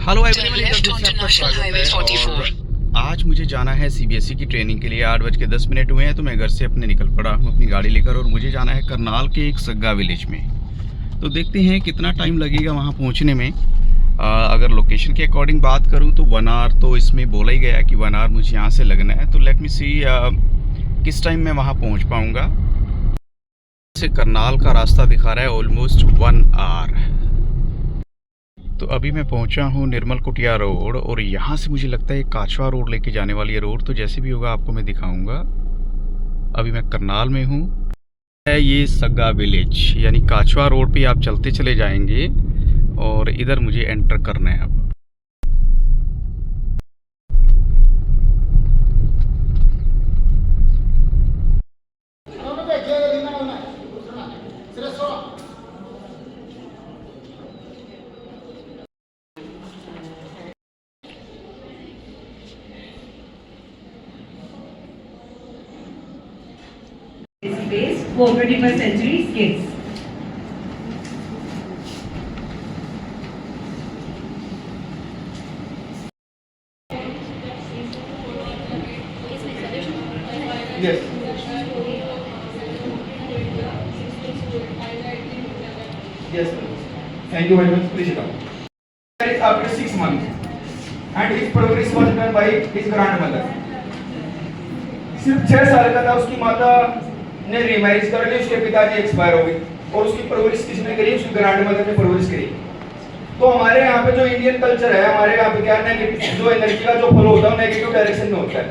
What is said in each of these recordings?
Hello everyone, आज मुझे जाना है सीबीएसई की ट्रेनिंग के लिए। 8:10 हुए हैं तो मैं घर से अपने निकल पड़ा हूँ अपनी गाड़ी लेकर, और मुझे जाना है करनाल के एक सग्गा विलेज में। तो देखते हैं कितना टाइम लगेगा वहाँ पहुँचने में। अगर लोकेशन के अकॉर्डिंग बात करूँ तो 1 आवर तो इसमें बोला ही गया कि 1 आवर मुझे यहाँ से लगना है। तो लेट मी सी किस टाइम मैं वहाँ पहुँच पाऊँगा। से करनाल का रास्ता दिखा रहा है ऑलमोस्ट 1 आवर। तो अभी मैं पहुंचा हूं निर्मल कुटिया रोड, और यहां से मुझे लगता है काचवा रोड लेके जाने वाली है रोड। तो जैसे भी होगा आपको मैं दिखाऊंगा। अभी मैं करनाल में हूं। है ये सग्गा विलेज, यानी काचवा रोड पे आप चलते चले जाएंगे और इधर मुझे एंटर करना है अब। Based for 21st century kids. Yes. Yes. Thank you very much. Please sit down. After 6 months, and his progress was done by his grandmother. सिर्फ 6 साल का था, उसकी माता ने रीमैरिज कर ली, उसके पिताजी एक्सपायर हो गए, और उसकी परवरिश किसने करी? उसकी ग्रैंडमदर ने परवरिश करी। तो हमारे यहाँ पे जो इंडियन कल्चर है, हमारे यहाँ पे क्या नेगेटिव जो एनर्जी का जो फ्लो होता है नेगेटिव डायरेक्शन में होता है।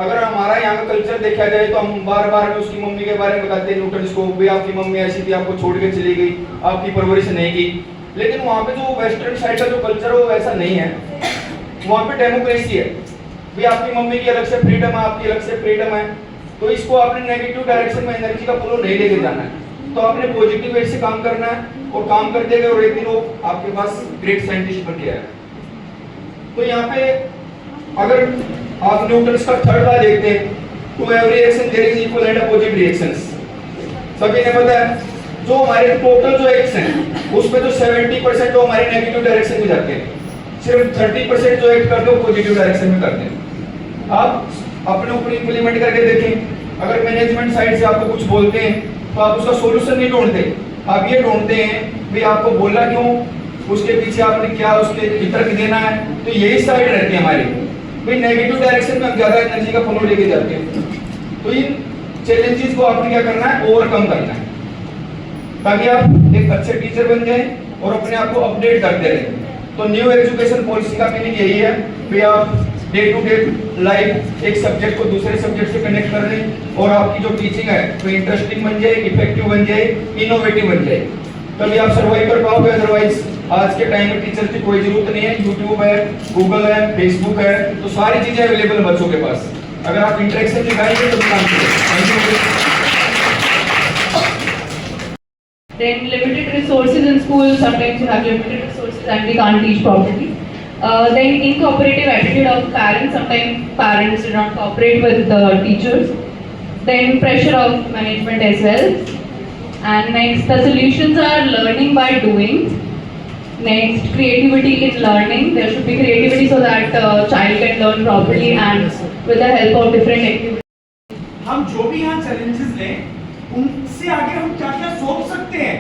अगर हमारा यहाँ का कल्चर देखा जाए तो हम बार बार में उसकी मम्मी के बारे में बताते हैं न्यूटन को, भाई आपकी मम्मी ऐसी थी, आपको छोड़ के चली गई, आपकी परवरिश नहीं की। लेकिन वहाँ पे जो वेस्टर्न साइड का जो कल्चर है वो वैसा नहीं है। वहाँ पे डेमोक्रेसी है, भाई आपकी मम्मी की अलग से फ्रीडम है, आपकी अलग से फ्रीडम है। तो इसको आपने नेगेटिव डायरेक्शन में एनर्जी का फ्लो नहीं लेके जाना है। तो आपने पॉजिटिव वे से काम करना है, और काम करते गए और एक दिन वो आपके पास ग्रेट साइंटिस्ट बन गया है। तो यहाँ पे अगर आप न्यूटन का थर्ड लॉ देखते हैं, to every action there is equal and opposite reactions. सभी ने पता है जो हमारे टोटल जो एक्शन है उसमें जो 70% जो हमारे नेगेटिव डायरेक्शन में जाते हैं, सिर्फ 30% जो एक्ट करते हैं वो पॉजिटिव डायरेक्शन में करते हैं। आप अपने ऊपर इंप्लीमेंट करके देखें। अगर मैनेजमेंट साइड से आपको कुछ बोलते हैं तो आप उसका सॉल्यूशन नहीं ढूंढते, आप ये ढूंढते हैं भाई आपको बोला क्यों, उसके पीछे आपने क्या उसके वितर्क देना है। तो यही साइड रहती है हमारी, भाई नेगेटिव डायरेक्शन में हम ज्यादा एनर्जी का फ्लो लेके जाते हैं। तो इन चैलेंजेस को आपने क्या करना है, ओवरकम करना है, ताकि आप एक अच्छे टीचर बन जाएं और अपने आप को अपडेट करते रहें। तो न्यू एजुकेशन पॉलिसी का मीनिंग यही है कि आप डे टू डे लाइफ एक सब्जेक्ट को दूसरे सब्जेक्ट से कनेक्ट कर रहे हैं, और आपकी जो टीचिंग है वो इंटरेस्टिंग बन जाए, इफेक्टिव बन जाए, इनोवेटिव बन जाए, तभी आप सर्वाइव कर पाओगे। अदरवाइज आज के टाइम में टीचर की कोई जरूरत नहीं है। यूट्यूब है, गूगल है, फेसबुक है, तो सारी चीजें अवेलेबल है बच्चों के पास। अगर आप इंटरेक्शन दिखाएंगे तो काम करेंगे। Then limited resources in school, sometimes you have limited resources and we can't teach properly. Then incooperative attitude of parents, sometimes parents do not cooperate with the teachers. Then pressure of management as well. And next, the solutions are learning by doing. Next, creativity in learning. There should be creativity so that child can learn properly and with the help of different activities. हम जो भी यहाँ challenges लें उनसे आगे हम क्या क्या सोच सकते हैं,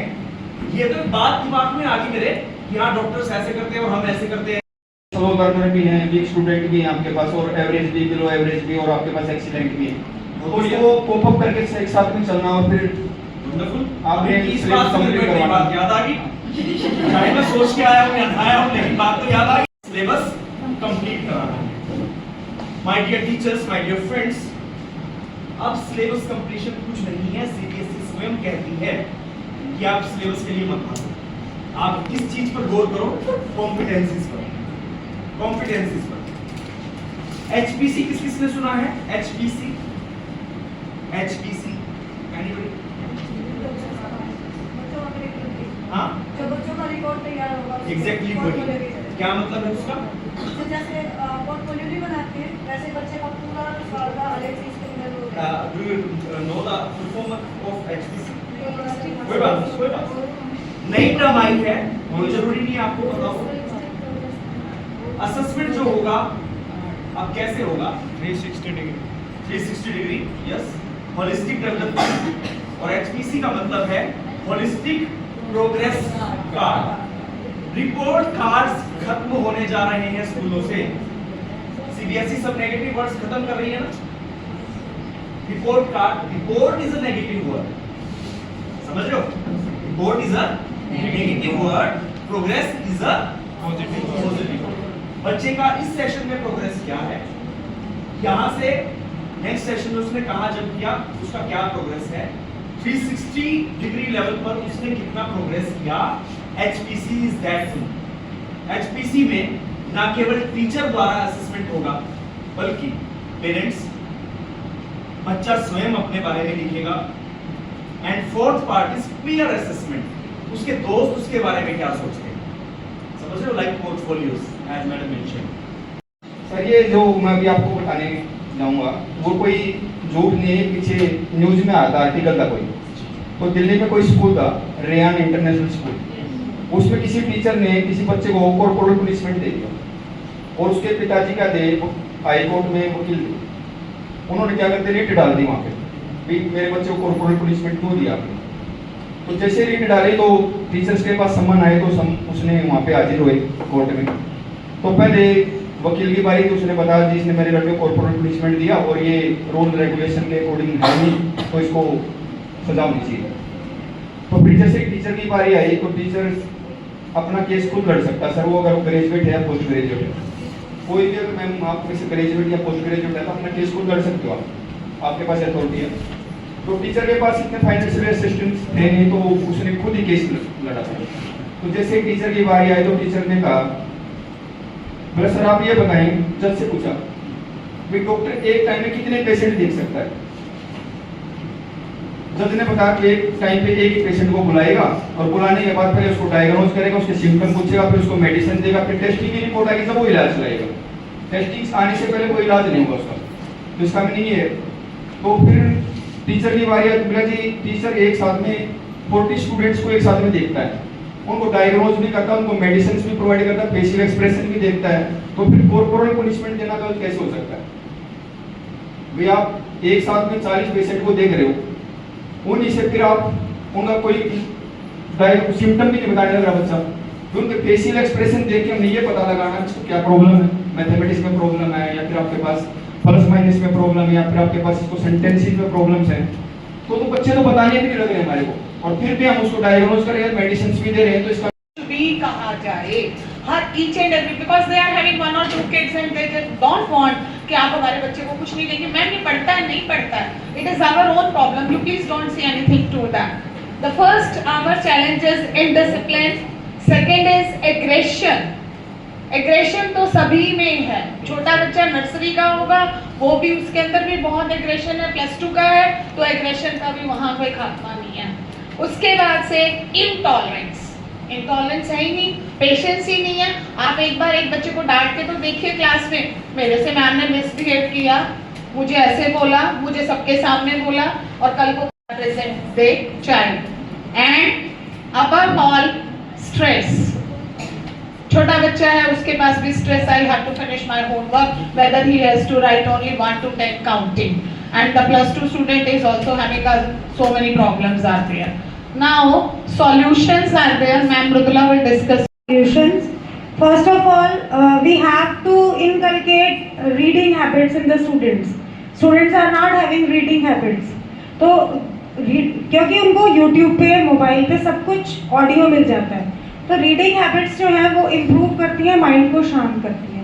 ये तो बात दिमाग में आ गई मेरे कि हाँ डॉक्टर्स ऐसे करते हैं और हम ऐसे करते हैं। स्लो लर्नर भी हैं, वीक स्टूडेंट भी हैं आपके पास, और एवरेज भी, बिलो एवरेज भी, और आपके पास एक्सीलेंट भी है। तो इसको कोप अप करके एक साथ में चलना, और फिर वंडरफुल। आपने इस बात से बात याद आ गई, चाहे मैं सोच के आया हूँ आया हूँ, लेकिन बात तो याद आ गई। सिलेबस कंप्लीट कराना। My dear teachers, my dear friends, अब सिलेबस कंप्लीशन कुछ नहीं है। सीबीएसई स्वयं कहती है कि आप सिलेबस के लिए मत भागो, आप किस चीज पर गौर करो, कॉम्पिटेंसीज पर, कॉम्पिटेंसीज पर। एचपीसी किस किसने सुना है? HPC, HPC anybody? हाँ, जो बच्चों का रिकॉर्ड तैयार होगा, एग्जैक्टली वही। क्या मतलब है उसका? जैसे पोर्टफोलियो भी बनाते हैं, वैसे बच्चे का पूरा साल का अलग चीज के अंदर होता है। Do you know the full form of HPC? कोई बात नहीं। नई टर्म आई है, और जरूरी नहीं आपको पता हो। असेसमेंट जो होगा अब कैसे होगा? 360 डिग्री, यस, होलिस्टिक डेवलपमेंट। और HPC का मतलब है holistic progress card. Report cards खत्म होने जा रहे हैं स्कूलों से। CBSE सब नेगेटिव वर्ड्स खत्म कर रही है ना। Report card, report is a negative word, समझ रहे हो? Report is a negative word, progress is a positive. बच्चे का इस सेशन में प्रोग्रेस क्या है, यहां से नेक्स्ट सेशन में उसने कहां जब किया, उसका क्या प्रोग्रेस है, 360 डिग्री लेवल पर उसने कितना प्रोग्रेस किया। HPC is that thing. HPC में ना केवल टीचर द्वारा असेसमेंट होगा, बल्कि पेरेंट्स, बच्चा स्वयं अपने बारे में लिखेगा। And fourth part is peer assessment, उसके दोस्त उसके बारे में क्या सोचते हैं, समझ रहे हो? Like portfolios as madam mention. Sir ये जो मैं अभी आपको बताने जाऊंगा वो कोई झूठ नहीं है, पीछे न्यूज में आया था, आर्टिकल था कोई। तो दिल्ली में कोई स्कूल था, रेयान इंटरनेशनल स्कूल, उसमें किसी टीचर ने किसी बच्चे को कॉर्पोरल पनिशमेंट दे दिया और उसके पिताजी क्या थे, हाई कोर्ट में वकील थे। उन्होंने क्या करते, रिट डाल दी वहाँ पे, भी मेरे बच्चे को कॉर्पोरल पनिशमेंट क्यों दिया आपने। तो जैसे रिट डाली तो टीचर्स के पास सम्मन आए तो उसने वहाँ पे हाजिर हुए कोर्ट में। तो पहले वकील की बारी थी, उसने बताया जी इसने मेरे लड़के को कॉर्पोरल पनिशमेंट दिया और ये रूल रेगुलेशन के अकॉर्डिंग है नहीं, तो इसको सजा होनी चाहिए। तो फिर जैसे टीचर की बारी आई तो टीचर अपना केस खुद लड़ सकता सर, वो अगर ग्रेजुएट है या पोस्ट ग्रेजुएट है, कोई भी अगर मैम आप में से ग्रेजुएट या पोस्ट ग्रेजुएट है तो अपना केस खुद लड़ सकते हो, आपके पास अथॉरिटी है। तो टीचर के पास इतने फाइनेंशियल असिस्टेंस थे नहीं, तो उसने खुद ही केस लड़ा था। तो जैसे टीचर की बारी आई तो टीचर ने कहा, बोला सर आप ये बताएं, जज से पूछा भाई डॉक्टर एक टाइम में कितने पेशेंट देख सकता है। जज ने बताया कि एक टाइम पे एक पेशेंट को बुलाएगा और बुलाने के बाद पहले उसको डायग्नोज करेगा, उसके सिम्टम पूछेगा, फिर उसको मेडिसिन देगा, फिर टेस्टिंग की रिपोर्ट आएगी तब वो इलाज लगाएगा। टेस्टिंग आने से पहले कोई इलाज नहीं होगा उसका, तो इसका मीनिंग ये है। तो फिर टीचर की बारी आई तो बोला जी टीचर एक साथ में 40 स्टूडेंट्स को एक साथ में देखता है, उनको डायग्नोज भी करता है, उनको मेडिसिन भी प्रोवाइड करता है, फेशियल एक्सप्रेशन भी देखता है, तो फिर कॉर्पोरल पनिशमेंट देना गलत कैसे हो सकता है? भाई आप एक साथ में 40 पेशेंट को देख रहे हो, उन्हीं से फिर आप उनका कोई सिम्टम भी नहीं बताने लग रहा बच्चा, तो उनके फेशियल एक्सप्रेशन देख के हमने ये पता लगाना इसको क्या प्रॉब्लम है, मैथमेटिक्स में प्रॉब्लम है या फिर आपके पास प्लस माइनस में प्रॉब्लम है या फिर आपके पास इसको सेंटेंसेस में प्रॉब्लम्स हैं, तो बच्चे तो बताने भी नहीं लग रहे हमारे को, और फिर भी हम उसको डायग्नोज कर रहे हैं, मेडिसिन भी दे रहे हैं। तो इसका भी कहा जाए हर each and every, because they are having 1 or 2 kids and they just don't want कि आप हमारे बच्चे को कुछ नहीं देंगे। मैम ये पढ़ता है नहीं पढ़ता है, it is our own problem, you please don't say anything to that. The first our challenge is indiscipline, second is aggression. Aggression तो सभी में है, छोटा बच्चा नर्सरी का होगा वो भी उसके अंदर भी बहुत एग्रेशन है, +2 का है तो एग्रेशन का भी वहाँ कोई खात्मा नहीं है। उसके बाद से इंटॉलरेंस है ही नहीं, पेशेंस ही नहीं है। आप एक बार एक बच्चे को डांट के तो देखिए क्लास में, मेरे से मैम ने मिसबिहेव किया, मुझे ऐसे बोला, मुझे सबके सामने बोला, और कल को present the child and above all stress. छोटा बच्चा है उसके पास भी stress, I have to finish my homework, whether he has to write only 1 to 10 counting, and the +2 student is also having so many problems are there. Now solutions are there, Ma'am Mrudula will discuss Solutions. First of all, we have to inculcate reading habits in the students. Students are not having reading habits. तो क्योंकि उनको YouTube पे, mobile पे सब कुछ audio मिल जाता है, तो रीडिंग हैबिट्स जो है वो इम्प्रूव करती है, माइंड को शांत करती है।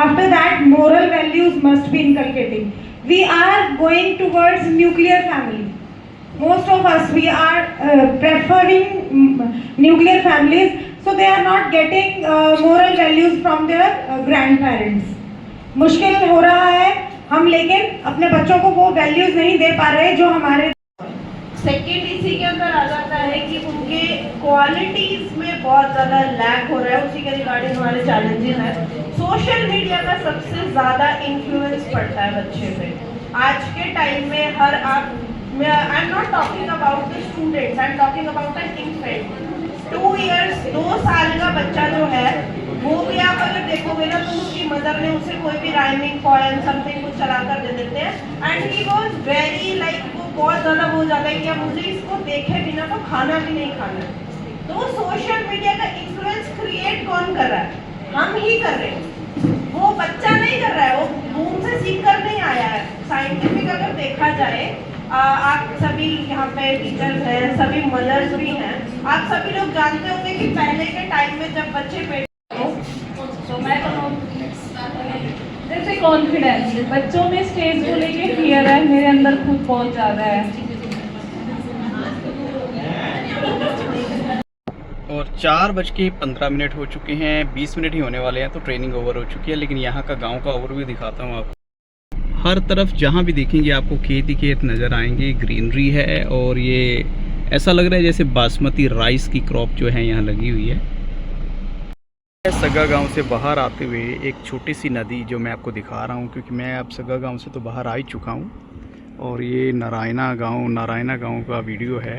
After that moral values must be inculcating. We are going towards nuclear family, most of us we are preferring nuclear families, so they are not getting moral values from their grandparents. मुश्किल हो रहा है हम, लेकिन अपने बच्चों को वो वैल्यूज नहीं दे पा रहे जो हमारे। सेकेंड इसी के अंदर आ जाता है कि उनके क्वालिटीज में बहुत ज़्यादा लैक हो रहा है, उसी के रिगार्डिंग हमारे चैलेंजेस हैं। सोशल मीडिया का सबसे ज़्यादा इन्फ्लुएंस पड़ता है बच्चे पे आज के टाइम में। हर आप, I am not talking about the students, I am talking about an infant. 2 years 2 साल का बच्चा जो है वो भी आप अगर देखोगे ना तो टीचर ने उसे कोई भी राइमिंग पोएम समथिंग कुछ चला कर दे देते हैं and he was very like, वो बहुत ज़्यादा हो जाता है कि अब मुझे इसको देखे बिना तो खाना भी नहीं खाना। तो सोशल मीडिया का इन्फ्लुएंस क्रिएट कौन कर रहा है? हम ही कर रहे हैं, वो बच्चा नहीं कर रहा है, वो बूम से सीख कर नहीं आया है। साइंटिफिक अगर देखा जाए, आप सभी यहाँ पे टीचर्स हैं, सभी मदर्स भी हैं, आप सभी लोग जानते होंगे कि पहले के टाइम में जब बच्चे पेट तो मैं जैसे कॉन्फिडेंस, बच्चों में स्टेज को लेके फियर है, मेरे अंदर खुद बहुत ज़्यादा है। और 4:15 हो चुके हैं, 20 मिनट ही होने वाले हैं तो ट्रेनिंग ओवर हो चुकी है। लेकिन यहाँ का गांव का ओवरव्यू दिखाता हूँ आपको। हर तरफ जहाँ भी देखेंगे आपको खेत ही खेत नज़र आएंगे, ग्रीनरी है और ये ऐसा लग रहा है जैसे बासमती राइस की क्रॉप जो है यहाँ लगी हुई है। सगा गांव से बाहर आते हुए एक छोटी सी नदी जो मैं आपको दिखा रहा हूँ, क्योंकि मैं अब सगा गांव से तो बाहर आ ही चुका हूँ। और ये नारायणा गांव का वीडियो है।